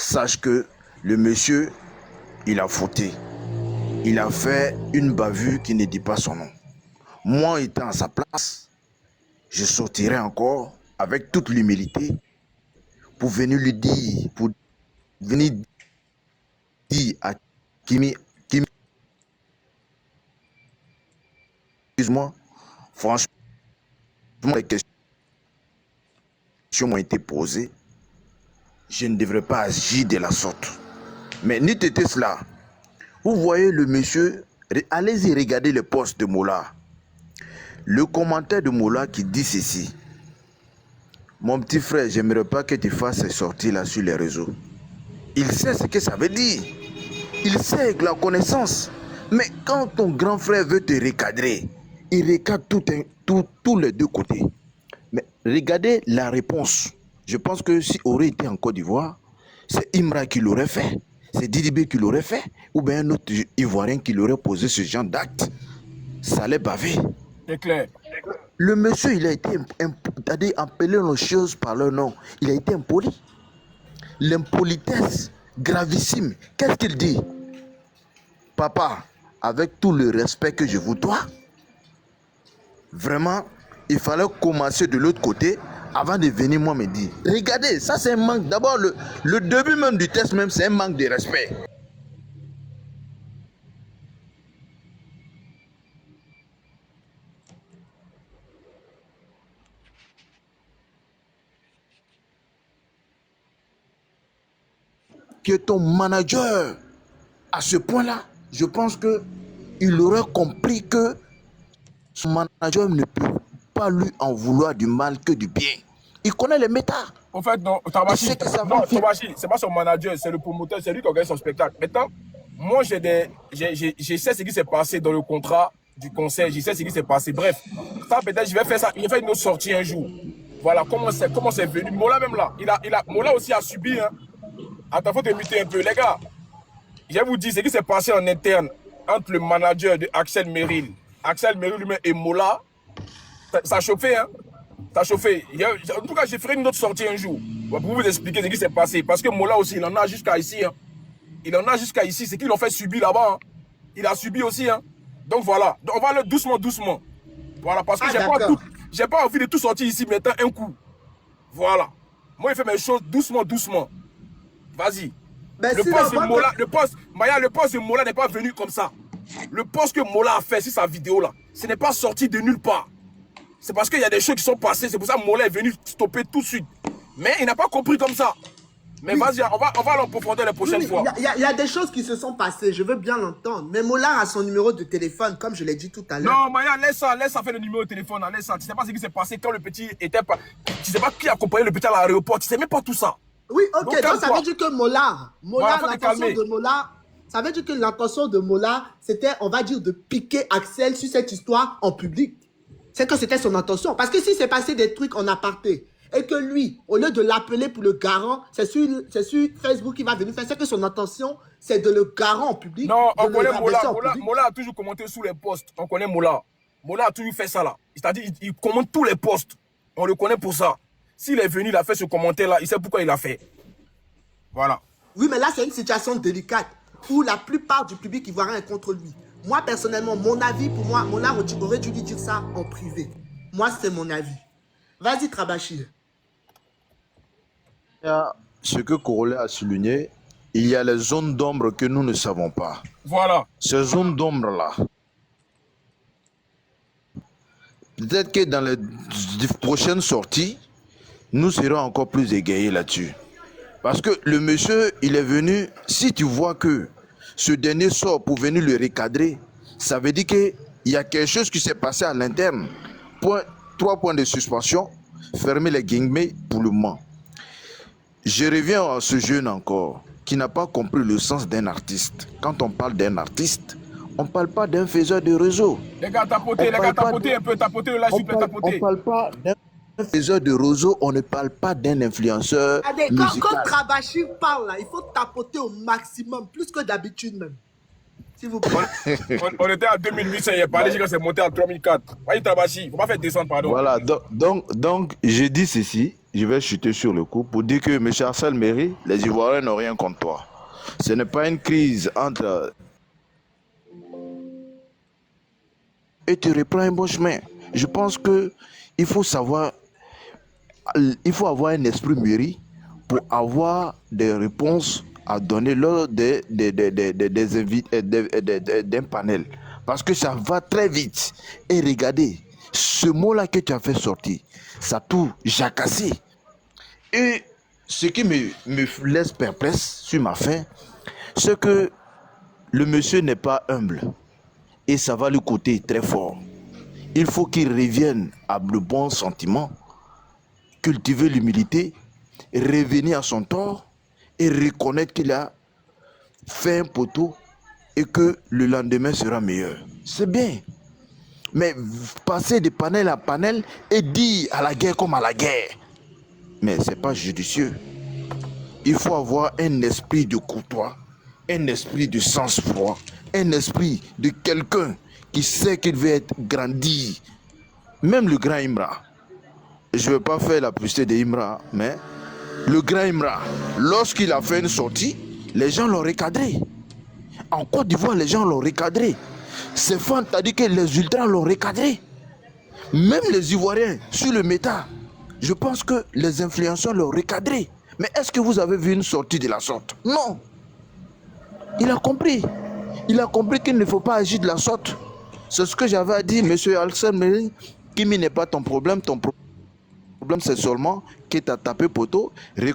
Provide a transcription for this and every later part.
sache que le monsieur, il a fauté. Il a fait une bavure qui ne dit pas son nom. Moi, étant à sa place, je sortirai encore avec toute l'humilité pour venir lui dire, pour venir dire à Kimi, excuse-moi, franchement, les questions m'ont été posées. Je ne devrais pas agir de la sorte. Mais n'était été cela. Vous voyez le monsieur, allez-y regarder le poste de Mola. Le commentaire de Mola qui dit ceci. Mon petit frère, j'aimerais pas que tu fasses ces sorties là sur les réseaux. Il sait ce que ça veut dire. Il sait avec la connaissance. Mais quand ton grand frère veut te recadrer, il recadre tous les deux côtés. Mais regardez la réponse. Je pense que si aurait été en Côte d'Ivoire, c'est Imra qui l'aurait fait. C'est Didibé qui l'aurait fait. Ou bien un autre Ivoirien qui l'aurait posé ce genre d'acte. Ça allait baver. C'est clair. Le monsieur, il a été appelé les choses par leur nom. Il a été impoli. L'impolitesse gravissime. Qu'est-ce qu'il dit? Papa, avec tout le respect que je vous dois, vraiment, il fallait commencer de l'autre côté avant de venir moi me dire. Regardez, ça c'est un manque. D'abord, le début même du test même, c'est un manque de respect. Que ton manager, à ce point-là, je pense qu'il aurait compris que son manager ne peut pas lui en vouloir du mal que du bien. Il connaît les méta. En fait, non, Tabachi, c'est pas son manager, c'est le promoteur, c'est lui qui organise son spectacle. Maintenant, moi, je sais ce qui s'est passé dans le contrat du conseil, je sais ce qui s'est passé. Bref, ça peut-être, je vais faire ça, il va faire une autre sortie un jour. Voilà, comment c'est venu. Mola même là, Mola aussi a subi, hein. Attends, faut te muter un peu. Les gars, je vais vous dire ce qui s'est passé en interne entre le manager de Axel Merrill lui-même et Mola. Ça a chauffé, hein. Ça a chauffé. En tout cas, je ferai une autre sortie un jour pour vous expliquer ce qui s'est passé. Parce que Mola aussi, il en a jusqu'à ici. Hein. Il en a jusqu'à ici. C'est qu'ils l'ont fait subir là-bas. Hein. Il a subi aussi. Hein. Donc voilà. Donc, on va aller doucement, doucement. Voilà. Parce que j'ai pas envie de tout sortir ici maintenant un coup. Voilà. Moi, il fait mes choses doucement, doucement. Vas-y. Le poste de Mola n'est pas venu comme ça. Le poste que Mola a fait sur sa vidéo là, ce n'est pas sorti de nulle part. C'est parce qu'il y a des choses qui sont passées. C'est pour ça que Mola est venu stopper tout de suite. Mais il n'a pas compris comme ça. Mais oui. Vas-y, on va en profondeur les prochaines fois. Il y a des choses qui se sont passées, je veux bien l'entendre. Mais Mola a son numéro de téléphone, comme je l'ai dit tout à l'heure. Non, Maya, laisse ça faire le numéro de téléphone. Laisse ça. Tu sais pas ce qui s'est passé quand le petit était pas. Tu sais pas qui accompagnait le petit à l'aéroport. Tu sais même pas tout ça. Oui, ok. Donc ça veut dire que Mola, l'intention de Mola, ça veut dire que l'intention de Mola, c'était, on va dire, de piquer Axel sur cette histoire en public. C'est que c'était son intention. Parce que si c'est passé des trucs en aparté, et que lui, au lieu de l'appeler pour le garant, c'est sur Facebook qu'il va venir faire. C'est que son intention, c'est de le garant en public. Non, on connaît Mola. Mola a toujours commenté sous les posts. On connaît Mola. Mola a toujours fait ça là. C'est-à-dire, il commente tous les posts. On le connaît pour ça. S'il est venu, il a fait ce commentaire là, il sait pourquoi il a fait. Voilà. Oui, mais là, c'est une situation délicate où la plupart du public ivoirien est contre lui. Moi, personnellement, mon avis, pour moi, Mola aurait dû lui dire ça en privé. Moi, c'est mon avis. Vas-y, Tabachi. Ce que Corolla a souligné, il y a les zones d'ombre que nous ne savons pas. Voilà. Ces zones d'ombre-là, peut-être que dans les prochaines sorties, nous serons encore plus égayés là-dessus. Parce que le monsieur, il est venu, si tu vois que ce dernier sort pour venir le recadrer, ça veut dire qu'il y a quelque chose qui s'est passé à l'interne. 3 points de suspension, fermer les guillemets pour le moment. Je reviens à ce jeune encore, qui n'a pas compris le sens d'un artiste. Quand on parle d'un artiste, on ne parle pas d'un faiseur de réseau. Les gars, tapotez un peu, tapotez le live, s'il vous plaît, tapotez. On ne parle pas d'un faiseur de réseau, on ne parle pas d'un influenceur musical. Quand Tabachi parle, là, il faut tapoter au maximum, plus que d'habitude même. S'il vous plaît. On était à 2800, il est parlé, c'est monté à 3004. Voyez Tabachi, il ne faut pas faire descendre, pardon. Voilà, donc je dis ceci. je vais chuter sur le coup pour dire que, M. Arsène Méry, les Ivoiriens n'ont rien contre toi. Ce n'est pas une crise entre... Et tu reprends un bon chemin. Je pense que il faut savoir, il faut avoir un esprit mûri pour avoir des réponses à donner lors d'un panel. Parce que ça va très vite. Et regardez, ce mot-là que tu as fait sortir, ça a tout jacassé. Et ce qui me laisse perplexe sur ma fin, c'est que le monsieur n'est pas humble. Et ça va lui coûter très fort. Il faut qu'il revienne à le bon sentiment, cultiver l'humilité, revenir à son tort et reconnaître qu'il a fait un poteau et que le lendemain sera meilleur. C'est bien. Mais passer de panel à panel et dire à la guerre comme à la guerre, mais ce n'est pas judicieux. Il faut avoir un esprit de courtois, un esprit de sang-froid, un esprit de quelqu'un qui sait qu'il veut être grandi. Même le grand Imra, je ne veux pas faire la publicité de Imra, mais le grand Imra, lorsqu'il a fait une sortie, les gens l'ont recadré. En Côte d'Ivoire, les gens l'ont recadré. C'est fan, t'as dit que les ultras l'ont recadré. Même les Ivoiriens, sur le méta, je pense que les influenceurs l'ont recadré. Mais est-ce que vous avez vu une sortie de la sorte? Non. Il a compris. Il a compris qu'il ne faut pas agir de la sorte. C'est ce que j'avais à dire, monsieur Arsène Méry. Kimi n'est pas ton problème. Ton problème, c'est seulement que tu as tapé poteau. Les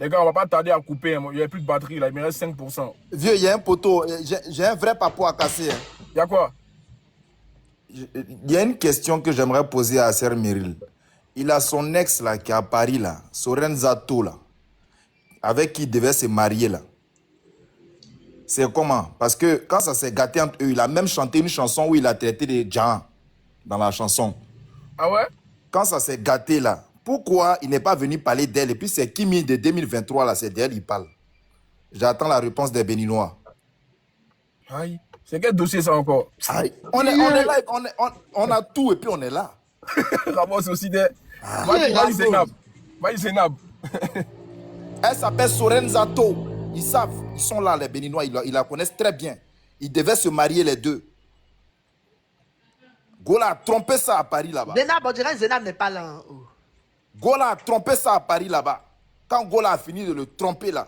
gars, on va pas tarder à couper. Il n'y a plus de batterie là, il me reste 5%. Vieux, il y a un poteau. J'ai un vrai papo à casser. Il y a quoi? Il y a une question que j'aimerais poser à Sir Meryl. Il a son ex là qui est à Paris là, Sorenza To là, avec qui il devait se marier là. C'est comment? Parce que quand ça s'est gâté entre eux, il a même chanté une chanson où il a traité des gens dans la chanson. Ah ouais? Quand ça s'est gâté là, pourquoi il n'est pas venu parler d'elle? Et puis c'est Kimi de 2023 là, c'est d'elle il parle. J'attends la réponse des Béninois. Aïe. C'est quel dossier ça encore? Aïe. On est là, on a tout et puis on est là. Ramos aussi des... Vas-y Zénab. Vas-y Zénab. Elle s'appelle Sorenza To. Ils savent, ils sont là les Béninois, ils la connaissent très bien. Ils devaient se marier les deux. Gola a trompé ça à Paris là-bas. Zénab, on dirait que Zénab n'est pas là. Hein. Oh. Gola a trompé ça à Paris là-bas. Quand Gola a fini de le tromper là,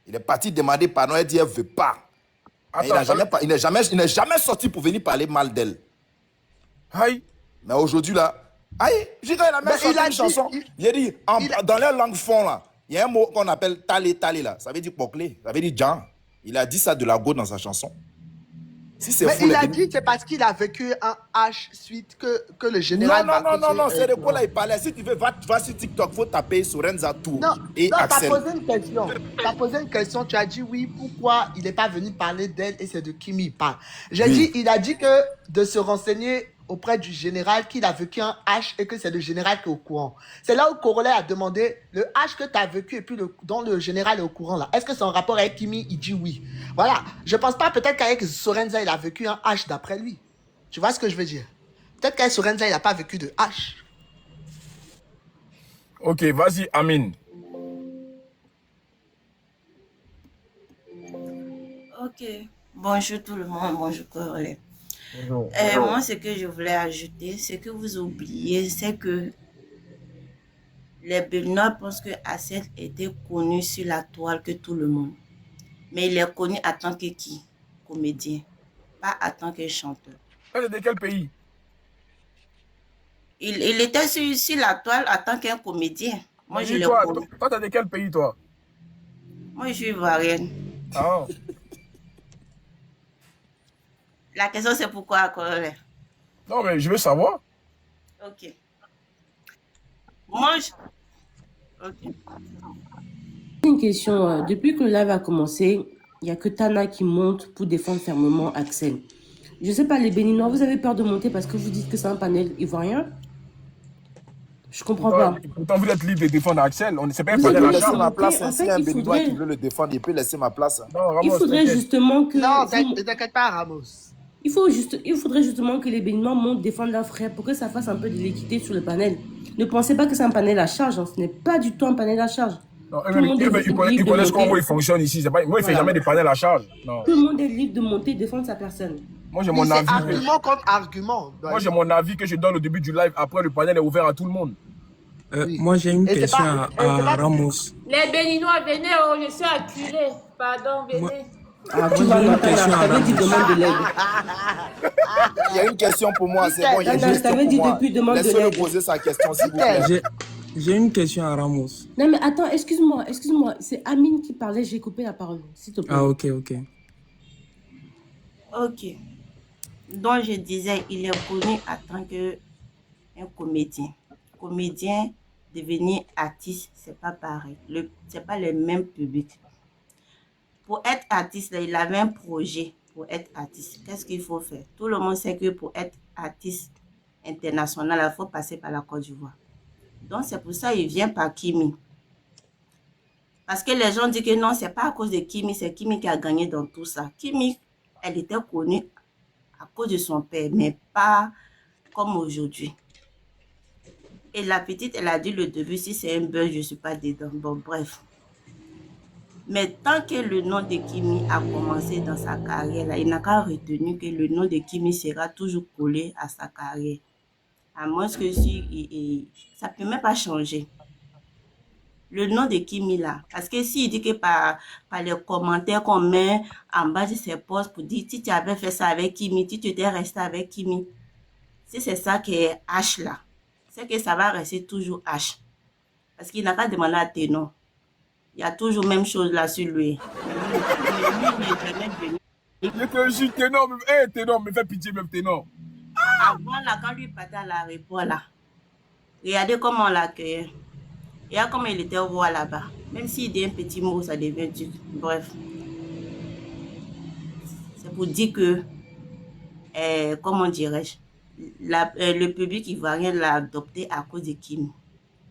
il est parti demander pardon, elle dit elle ne veut pas. Attends, il n'est jamais sorti pour venir parler mal d'elle. Aïe. Mais aujourd'hui là, aïe, j'ai quand il a même chanté une chanson. J'ai dit, dans leur langue fond là, il y a un mot qu'on appelle talé là. Ça veut dire poclé, ça veut dire Jean. Il a dit ça de la go dans sa chanson. Si c'est mais il a dit c'est parce qu'il a vécu un H suite que le général... Non, c'est de quoi là il parlait. Si tu veux, va sur TikTok, faut taper Sorenza To et Axel. Non, t'as posé une question, tu as dit oui, pourquoi il n'est pas venu parler d'elle et c'est de Kimi il parle. Il a dit que de se renseigner auprès du général qu'il a vécu un H et que c'est le général qui est au courant. C'est là où Corolla a demandé le H que tu as vécu et puis dont le général est au courant là. Est-ce que c'est en rapport avec Kimi? Il dit oui. Voilà. Je pense pas peut-être qu'avec Sorenza il a vécu un H d'après lui. Tu vois ce que je veux dire? Peut-être qu'avec Sorenza il n'a pas vécu de H. Ok, vas-y Amine. Ok. Bonjour tout le monde, bonjour Corolla. Moi, ce que je voulais ajouter, c'est que vous oubliez, c'est que les Béninois pensent que Assel était connu sur la toile que tout le monde. Mais il est connu en tant que qui? Comédien, pas en tant que chanteur. Ça, c'est de quel pays? Il était sur la toile en tant qu'un comédien. Moi, je l'ai connu. Toi, t'es de quel pays, toi? Moi, je suis ivoirienne. Ah. La question, c'est pourquoi, Corolla? Non, mais je veux savoir. Ok. Moi, ok. Une question. Depuis que le live a commencé, il n'y a que Tana qui monte pour défendre fermement Axel. Je ne sais pas, les Béninois, vous avez peur de monter parce que vous dites que c'est un panel ivoirien? Je comprends pas. Pourtant, vous êtes libre de défendre Axel. On ne sait pas un Vous panel avez à laisser charge. ma place. En Si fait, un il Béninois qui faudrait, veut le défendre, il peut laisser ma place. Non, Ramos, il faudrait t'inquiète. justement que Non, vous- t'inquiète pas, Ramos. il faudrait justement que les Béninois montent défendre leurs frères pour que ça fasse un peu de l'équité sur le panel. Ne pensez pas que c'est un panel à charge, hein. Ce n'est pas du tout un panel à charge. Non, Tout le monde est ils libre connaissent de comment monter. il fonctionne ici. Pas, moi, il ne fait Voilà. jamais des panels à charge. Non. Tout le monde est libre de monter et défendre sa personne. Moi, j'ai Oui, mon c'est avis. argument contre argument. Moi, j'ai mon avis que je donne au début du live. Après, le panel est ouvert à tout le monde. Oui. Moi, j'ai une Et c'est question pas- et c'est à pas- Ramos. Les Béninois, venez, oh, je suis acculé. Pardon, Moi- venez. Ah, tu Moi, vas j'ai une Nathan, question je à t'avais dit Ramos. demande de l'aide. Il y a une question pour moi, c'est bon, il y a une Nathan, je question t'avais pour dit moi. depuis demande de Laissez-le l'aide. poser sa question, s'il vous plaît. J'ai une question à Ramos. Non mais attends, excuse-moi. C'est Amine qui parlait, j'ai coupé la parole, s'il te plaît. Ah, ok. Ok. Donc, je disais, il est connu en tant qu'un comédien. Comédien, devenir artiste, c'est pas pareil. C'est pas le même public. Pour être artiste, là, il avait un projet pour être artiste. Qu'est-ce qu'il faut faire? Tout le monde sait que pour être artiste international, il faut passer par la Côte d'Ivoire. Donc, c'est pour ça qu'il vient par Kimi. Parce que les gens disent que non, c'est pas à cause de Kimi, c'est Kimi qui a gagné dans tout ça. Kimi, elle était connue à cause de son père, mais pas comme aujourd'hui. Et la petite, elle a dit le début, si c'est un buzz, je ne suis pas dedans. Bon, bref. Mais tant que le nom de Kimi a commencé dans sa carrière, là, il n'a qu'à retenu que le nom de Kimi sera toujours collé à sa carrière. À moins que si, ça ne peut même pas changer. Le nom de Kimi là, parce que s'il dit que par les commentaires qu'on met en bas de ses posts pour dire si tu avais fait ça avec Kimi, si tu étais resté avec Kimi, si c'est ça qui est H là, c'est que ça va rester toujours H. Parce qu'il n'a qu'à demander à Ténon. Il y a toujours la même chose là sur lui. Je te jure, Ténon, Ténon, me fais pitié, même Ténon. Avant là, quand lui partait à l'aéroport là, regardez comment on l'accueillait. Regarde comment il était au roi là-bas. Même s'il dit un petit mot, ça devient dur. Bref. C'est pour dire que, comment dirais-je, le public ivoirien l'a adopté à cause de Kimi.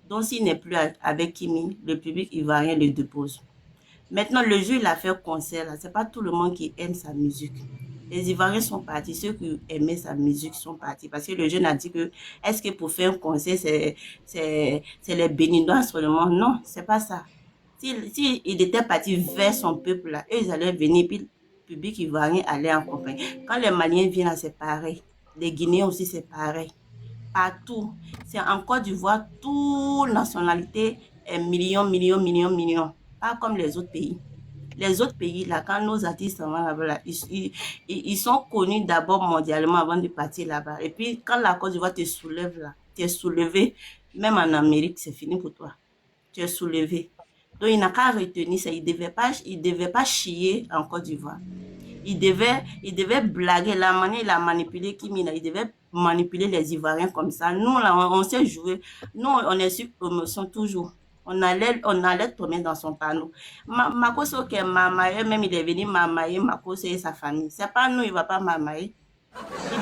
Donc, s'il n'est plus avec Kimi, le public ivoirien le dépose. Maintenant, le jour il a fait concert, là, c'est pas tout le monde qui aime sa musique. Les Ivoiriens sont partis, ceux qui aimaient sa musique sont partis. Parce que le jeune a dit que, est-ce que pour faire un concert, c'est les Béninois seulement? Non, c'est pas ça. Si il était parti vers son peuple, là, eux, ils allaient venir, puis le public ivoirien allait en compagnie. Quand les Maliens viennent là, c'est pareil. Les Guinéens aussi, c'est pareil. Partout. C'est en Côte d'Ivoire, toute nationalité est millions. Pas comme les autres pays. Les autres pays, là, quand nos artistes sont là-bas, là, ils sont connus d'abord mondialement avant de partir là-bas. Et puis, quand la Côte d'Ivoire te soulève, là, tu es soulevé, même en Amérique, c'est fini pour toi. Tu es soulevé. Donc, il n'a qu'à retenir ça. Il devait pas chier en Côte d'Ivoire. Il devait blaguer. La manière il a manipulé Kimi, là, il devait manipuler les Ivoiriens comme ça. Nous, là, on sait jouer. Nous, on est sur promotion toujours. On allait tomber dans son panneau. Makoso qui est mamaye, même il est venu mamaye Makoso et sa famille. C'est pas nous, il va pas mamaye. Il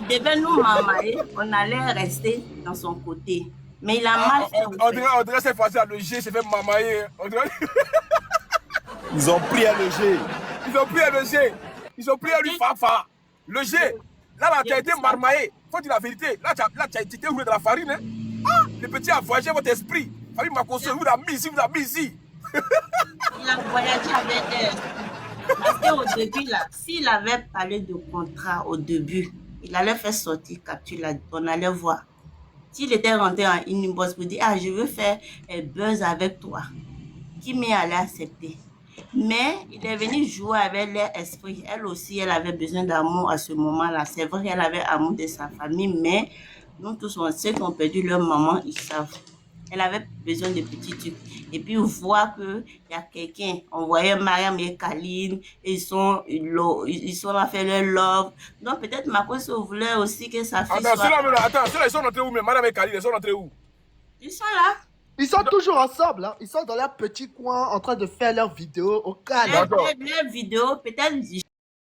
devait nous mamaye, on allait rester dans son côté. Mais il a mal fait. On dirait cette fois-ci à le G, c'est fait mamaye. Ils ont pris à le G. Ils ont pris à le G. Ils ont pris à lui Fafa. Le G. Là, tu as été marmaillé. Faut dire la vérité. Là, tu as été roulé dans la farine. Hein? Ah, le petit a voyagé votre esprit. Famille Makoso, vous l'avez mis ici, Il a voyagé avec elle. Parce qu'au début, là, s'il avait parlé de contrat au début, il allait faire sortir capture, là, on allait voir. S'il était rentré en inbox pour dire, ah, je veux faire un buzz avec toi, Kimi allait accepter. Mais il est venu jouer avec leur esprit. Elle aussi, elle avait besoin d'amour à ce moment-là. C'est vrai qu'elle avait amour de sa famille, mais nous tous, ceux qui ont perdu leur maman, ils savent. Elle avait besoin de petits trucs. Et puis, on voit qu'il y a quelqu'un. On voyait Mariam et Kaline. Ils sont là faire leur love. Donc, peut-être Makoso voulait aussi que sa fille soit... Ceux-là, ils sont rentrés où, mais Mariam et Kaline, ils sont rentrés où? Ils sont là. Ils sont toujours ensemble, hein. Ils sont dans leur petit coin en train de faire leurs vidéos au calme. Leur vidéo, peut-être